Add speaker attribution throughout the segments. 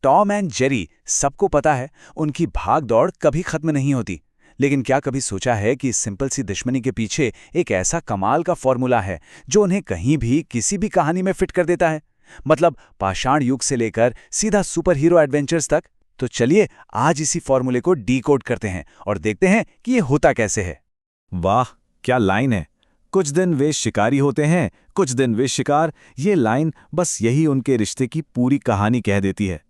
Speaker 1: Tom and Jerry, सबको पता है उनकी भाग दौड़ कभी खत्म नहीं होती। लेकिन क्या कभी सोचा है कि इस सिंपल सी दुश्मनी के पीछे एक ऐसा कमाल का फॉर्मूला है जो उन्हें कहीं भी किसी भी कहानी में फिट कर देता है? मतलब पाषाण युग से लेकर सीधा सुपर हीरो एडवेंचर्स तक। तो चलिए आज इसी फॉर्मूले को डीकोड करते हैं और देखते हैं कि ये होता कैसे है।
Speaker 2: वाह, क्या लाइन है। कुछ दिन वे शिकारी होते हैं, कुछ दिन वे शिकार। ये लाइन बस यही उनके रिश्ते की पूरी कहानी कह देती है।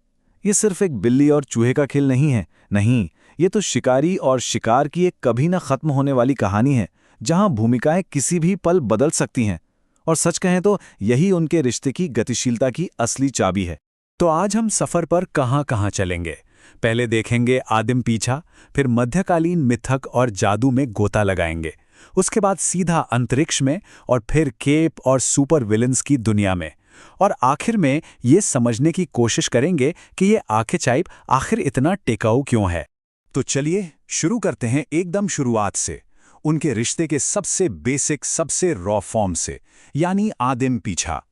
Speaker 2: ये सिर्फ एक बिल्ली और चूहे का खेल नहीं है। नहीं, ये तो शिकारी और शिकार की एक कभी न खत्म होने वाली कहानी है, जहां भूमिकाएं किसी भी पल बदल सकती हैं। और सच कहें तो यही उनके रिश्ते की गतिशीलता की असली चाबी है।
Speaker 1: तो आज हम सफर पर कहां कहां चलेंगे। पहले देखेंगे आदिम पीछा, फिर मध्यकालीन मिथक और जादू में गोता लगाएंगे। उसके बाद सीधा अंतरिक्ष में और फिर केप और सुपर विलन्स की दुनिया में। और आखिर में ये समझने की कोशिश करेंगे कि ये आर्केटाइप आखिर इतना टिकाऊ क्यों है। तो चलिए शुरू करते हैं एकदम शुरुआत से, उनके रिश्ते के सबसे बेसिक, सबसे रॉ फॉर्म से, यानी आदिम पीछा।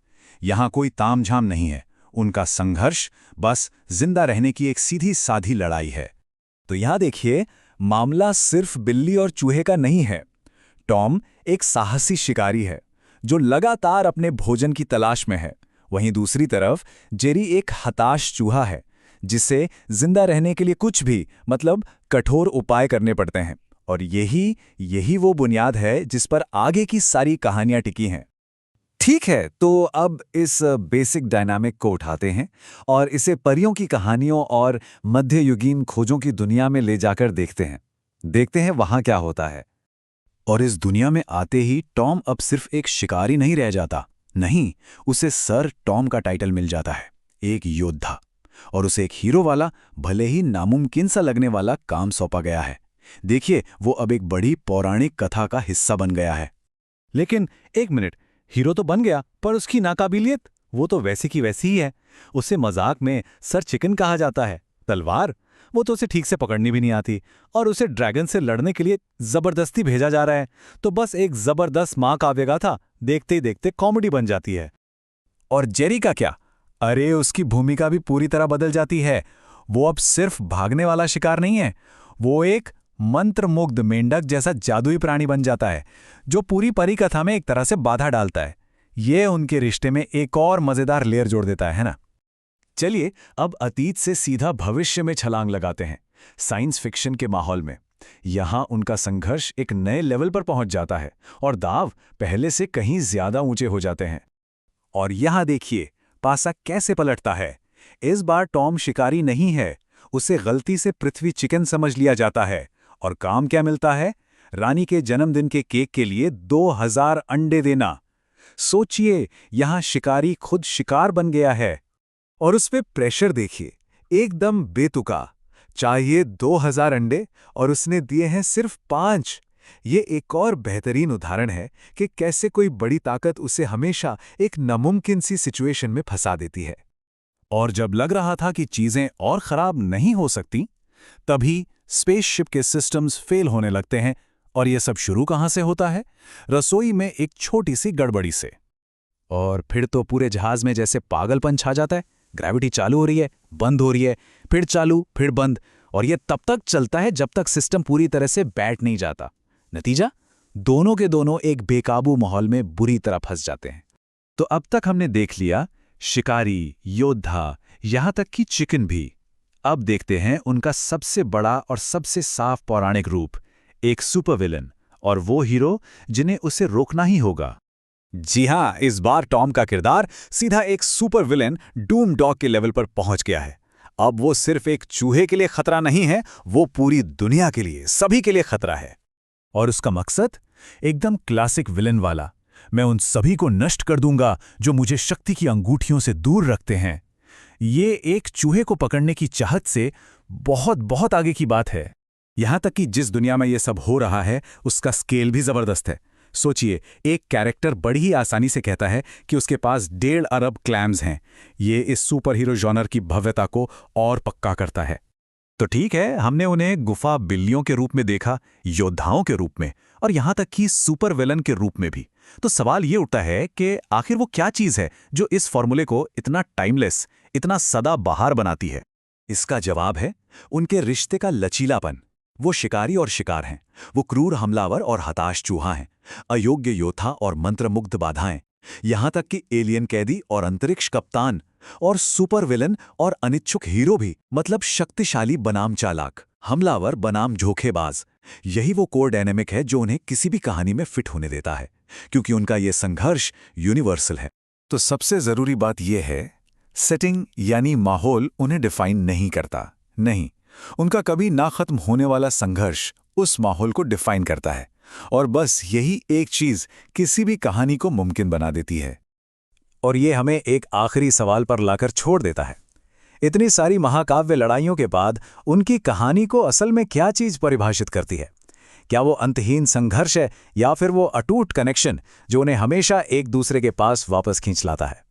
Speaker 1: यहां कोई तामझाम नहीं है, उनका संघर्ष बस जिंदा रहने की एक सीधी साधी लड़ाई है।
Speaker 2: तो यहां देखिए, मामला सिर्फ बिल्ली और चूहे का नहीं है। टॉम एक साहसी शिकारी है जो लगातार अपने भोजन की तलाश में है। वहीं दूसरी तरफ जेरी एक हताश चूहा है जिसे जिंदा रहने के लिए कुछ भी, मतलब कठोर उपाय करने पड़ते हैं। और यही वो बुनियाद है जिस पर आगे की सारी कहानियां टिकी हैं। ठीक है, तो अब इस बेसिक डायनामिक को उठाते हैं और इसे परियों की कहानियों और मध्ययुगीन खोजों की दुनिया में ले जाकर देखते हैं वहां क्या होता है।
Speaker 1: और इस दुनिया में आते ही टॉम अब सिर्फ एक शिकारी नहीं रह जाता। नहीं, उसे सर टॉम का टाइटल मिल जाता है, एक योद्धा। और उसे एक हीरो वाला, भले ही नामुमकिन सा लगने वाला काम सौंपा गया है। देखिए, वो अब एक बड़ी पौराणिक कथा का हिस्सा बन गया है।
Speaker 2: लेकिन एक मिनट, हीरो तो बन गया, पर उसकी नाकाबिलियत, वो तो वैसी की वैसी ही है। उसे मजाक में सर चिकन कहा जाता है। तलवार, वो तो उसे ठीक से पकड़नी भी नहीं आती। और उसे ड्रैगन से लड़ने के लिए जबरदस्ती भेजा जा रहा है। तो बस एक जबरदस्त महाकाव्य गाथा देखते ही देखते कॉमेडी बन जाती है।
Speaker 1: और जेरी का क्या? अरे, उसकी भूमिका भी पूरी तरह बदल जाती है। वो अब सिर्फ भागने वाला शिकार नहीं है, वो एक मंत्रमुग्ध मेंढक जैसा जादुई प्राणी बन जाता है जो पूरी परिकथा में एक तरह से बाधा डालता है। ये उनके रिश्ते में एक और मजेदार लेयर जोड़ देता है ना।
Speaker 2: चलिए अब अतीत से सीधा भविष्य में छलांग लगाते हैं, साइंस फिक्शन के माहौल में। यहां उनका संघर्ष एक नए लेवल पर पहुंच जाता है और दाव पहले से कहीं ज्यादा ऊंचे हो जाते हैं।
Speaker 1: और यहां देखिए, पासा कैसे पलटता है। इस बार टॉम शिकारी नहीं है, उसे गलती से पृथ्वी चिकन समझ लिया जाता है। और काम क्या मिलता है? रानी के जन्मदिन के केक के लिए 2000 अंडे देना। सोचिए, यहां शिकारी खुद शिकार बन गया है। और उस पे प्रेशर देखिए, एकदम बेतुका। चाहिए 2000 अंडे और उसने दिए हैं सिर्फ 5। ये एक और बेहतरीन उदाहरण है कि कैसे कोई बड़ी ताकत उसे हमेशा एक नामुमकिन सी सिचुएशन में फंसा देती है।
Speaker 2: और जब लग रहा था कि चीजें और खराब नहीं हो सकती, तभी स्पेसशिप के सिस्टम्स फेल होने लगते हैं। और यह सब शुरू कहां से होता है? रसोई में एक छोटी सी गड़बड़ी से।
Speaker 1: और फिर तो पूरे जहाज में जैसे पागलपन छा जाता है। ग्रेविटी चालू हो रही है, बंद हो रही है, फिर चालू, फिर बंद। और यह तब तक चलता है जब तक सिस्टम पूरी तरह से बैठ नहीं जाता। नतीजा, दोनों के दोनों एक बेकाबू माहौल में बुरी तरह फंस जाते हैं।
Speaker 2: तो अब तक हमने देख लिया शिकारी, योद्धा, यहां तक कि चिकन भी। अब देखते हैं उनका सबसे बड़ा और सबसे साफ पौराणिक रूप, एक सुपर विलन। और वो हीरो जिन्हें उसे रोकना ही होगा।
Speaker 1: जी हां, इस बार टॉम का किरदार सीधा एक सुपर विलेन डूम डॉग के लेवल पर पहुंच गया है। अब वो सिर्फ एक चूहे के लिए खतरा नहीं है, वो पूरी दुनिया के लिए, सभी के लिए खतरा है।
Speaker 2: और उसका मकसद एकदम क्लासिक विलेन वाला, मैं उन सभी को नष्ट कर दूंगा जो मुझे शक्ति की अंगूठियों से दूर रखते हैं। ये एक चूहे को पकड़ने की चाहत से बहुत बहुत आगे की बात है।
Speaker 1: यहां तक कि जिस दुनिया में ये सब हो रहा है उसका स्केल भी जबरदस्त है। सोचिए, एक कैरेक्टर बड़ी ही आसानी से कहता है कि उसके पास 1.5 अरब क्लैम्स हैं। ये इस सुपर हीरो जॉनर की भव्यता को और पक्का करता है।
Speaker 2: तो ठीक है, हमने उन्हें गुफा बिल्लियों के रूप में देखा, योद्धाओं के रूप में, और यहां तक कि सुपर विलन के रूप में भी।
Speaker 1: तो सवाल ये उठता है कि आखिर वो क्या चीज़ है जो इस फॉर्मूले को इतना टाइमलेस, इतना सदाबहार बनाती है।
Speaker 2: इसका जवाब है उनके रिश्ते का लचीलापन। वो शिकारी और शिकार हैं, वो क्रूर हमलावर और हताश चूहा हैं, अयोग्य योद्धा और मंत्रमुग्ध बाधाएं, यहां तक कि एलियन कैदी और अंतरिक्ष कप्तान, और सुपर विलन और अनिच्छुक हीरो भी, मतलब शक्तिशाली बनाम चालाक, हमलावर बनाम धोखेबाज। यही वो कोर डायनेमिक है जो उन्हें किसी भी कहानी में फिट होने देता है, क्योंकि उनका ये संघर्ष यूनिवर्सल है। तो सबसे जरूरी बात यह है, सेटिंग यानी माहौल उन्हें डिफाइन नहीं करता। नहीं, उनका कभी ना खत्म होने वाला संघर्ष उस माहौल को डिफाइन करता है, और बस यही एक चीज किसी भी कहानी को मुमकिन बना देती है।
Speaker 1: और ये हमें एक आखिरी सवाल पर लाकर छोड़ देता है। इतनी सारी महाकाव्य लड़ाइयों के बाद उनकी कहानी को असल में क्या चीज परिभाषित करती है? क्या वो अंतहीन संघर्ष है, या फिर वो अटूट कनेक्शन जो उन्हें हमेशा एक दूसरे के पास वापस खींच लाता है?